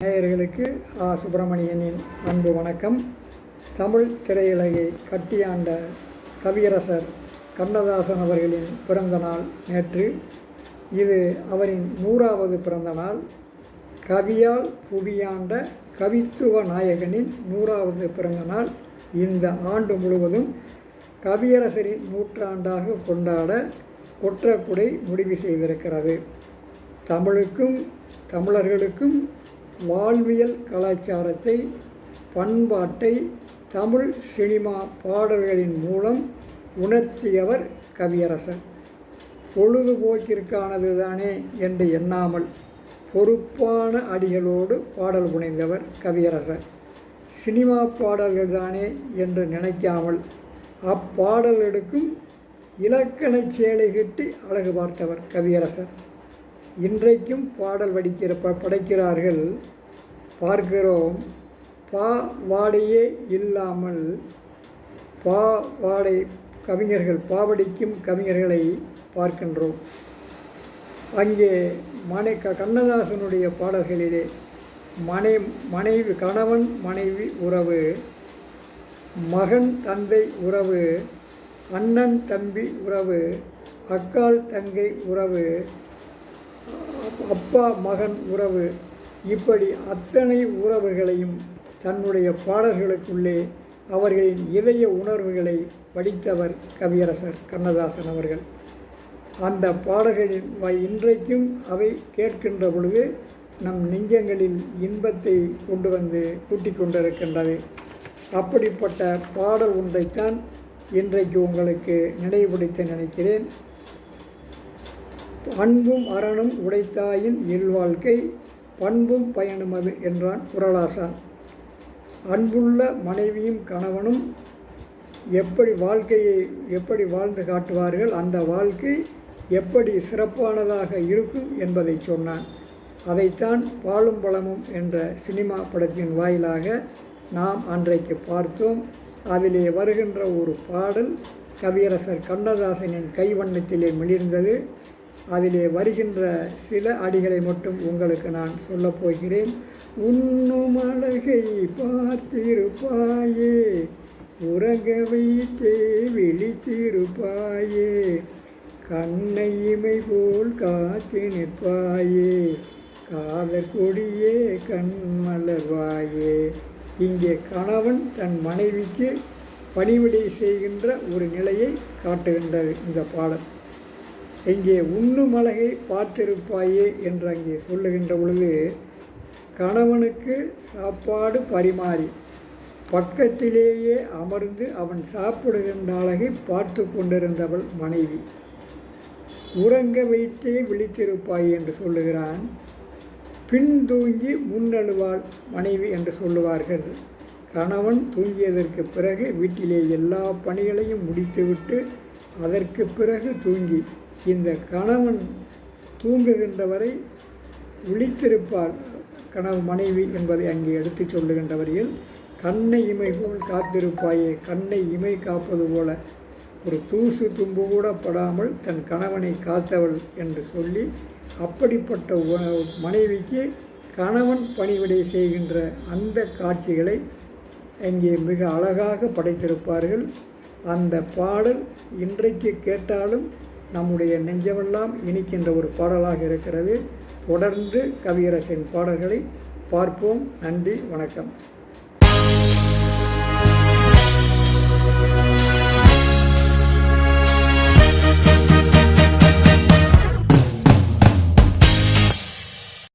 நேயர்களுக்கு சுப்பிரமணியனின் அன்பு வணக்கம். தமிழ் திரையுலகை கட்டியாண்ட கவியரசர் கண்ணதாசன் அவர்களின் பிறந்த நாள் நேற்று. இது அவரின் 100வது பிறந்த நாள். கவியால் புவியாண்ட கவித்துவ நாயகனின் 100வது பிறந்த நாள் இந்த ஆண்டு முழுவதும் கவியரசரின் நூற்றாண்டாக கொண்டாட கொற்றக்குடை முடிவு செய்திருக்கிறது. தமிழுக்கும் தமிழர்களுக்கும் வாழ்வியல் கலாச்சாரத்தை, பண்பாட்டை தமிழ் சினிமா பாடல்களின் மூலம் உணர்த்தியவர் கவியரசர். பொழுதுபோக்கிற்கானது தானே என்று எண்ணாமல் பொறுப்பான அடிகளோடு பாடல் புனைந்தவர் கவியரசர். சினிமா பாடல்கள் தானே என்று நினைக்காமல் அப்பாடல்களுக்கும் இலக்கண சேலை கட்டி அழகு பார்த்தவர் கவியரசர். இன்றைக்கும் பாடல் படைக்கிறார்கள், பார்க்கிறோம். வாடையே இல்லாமல் வாடை கவிஞர்கள், பாவடிக்கும் கவிஞர்களை பார்க்கின்றோம். அங்கே கண்ணதாசனுடைய பாடல்களிலே மனைவி கணவன் மனைவி உறவு, மகன் தந்தை உறவு, அண்ணன் தம்பி உறவு, அக்காள் தங்கை உறவு, அப்பா மகன் உறவு, இப்படி அத்தனை உறவுகளையும் தன்னுடைய பாடல்களுக்குள்ளே அவர்களின் இதய உணர்வுகளை படித்தவர் கவியரசர் கண்ணதாசன் அவர்கள். அந்த பாடல்களின் இன்றைக்கும் அவை கேட்கின்ற பொழுது நம் நெஞ்சங்களில் இன்பத்தை கொண்டு வந்து கூட்டிக் கொண்டிருக்கின்றது. அப்படிப்பட்ட பாடல் ஒன்றைத்தான் இன்றைக்கு உங்களுக்கு நினைவுபடுத்த நினைக்கிறேன். அன்பும் அறனும் உடைத்தாயின் இல்வாழ்க்கை, பண்பும் பயனுமது என்றான் குறளாசான். அன்புள்ள மனைவியும் கணவனும் எப்படி வாழ்ந்து காட்டுவார்கள், அந்த வாழ்க்கை எப்படி சிறப்பானதாக இருக்கும் என்பதை சொன்னான். அதைத்தான் பாலும் பழமும் என்ற சினிமா படத்தின் வாயிலாக நாம் அன்றைக்கு பார்த்தோம். அதிலே வருகின்ற ஒரு பாடல் கவியரசர் கண்ணதாசனின் கைவண்ணத்திலே மிளிர்ந்தது. அதிலே வருகின்ற சில அடிகளை மட்டும் உங்களுக்கு நான் சொல்லப் போகிறேன். உண்ணும் அழகை பார்த்திருப்பாயே, உறங்க வைத்தே விழித்திருப்பாயே, கண்ணை இமை போல் காத்து நிற்பாயே, காதற் கொடியே கண் மலர்வாயே. இங்கே கணவன் தன் மனைவிக்கு பணிவிடை செய்கின்ற ஒரு நிலையை காட்டுகின்றது இந்த பாடல். இங்கே உண்ணும் அழகை பார்த்திருப்பாயே என்று அங்கே சொல்லுகின்ற பொழுது, கணவனுக்கு சாப்பாடு பரிமாறி பக்கத்திலேயே அமர்ந்து அவன் சாப்பிடுகின்ற அழகை பார்த்து கொண்டிருந்தவள் மனைவி. உறங்க வைத்தே விழித்திருப்பாயே என்று சொல்லுகிறான். பின் தூங்கி முன்னழுவாள் மனைவி என்று சொல்லுவார்கள். கணவன் தூங்கியதற்கு பிறகு வீட்டிலே எல்லா பணிகளையும் முடித்துவிட்டு அதற்கு பிறகு தூங்கி, இந்த கணவன் தூங்குகின்றவரை விழித்திருப்பாள் மனைவி என்பதை அங்கே எடுத்து சொல்லுகின்றவர்கள். கண்ணை இமை போல் காத்திருப்பாயே, கண்ணை இமை காப்பது போல ஒரு தூசு தும்பு கூட படாமல் தன் கணவனை காத்தவள் என்று சொல்லி, அப்படிப்பட்ட மனைவிக்கு கணவன் பணிவிடை செய்கின்ற அந்த காட்சிகளை அங்கே மிக அழகாக படைத்திருப்பார்கள். அந்த பாடல் இன்றைக்கு கேட்டாலும் நம்முடைய நெஞ்சமெல்லாம் இனிக்கின்ற ஒரு பாடலாக இருக்கிறது. தொடர்ந்து கவியரசின் பாடல்களை பார்ப்போம். நன்றி, வணக்கம்.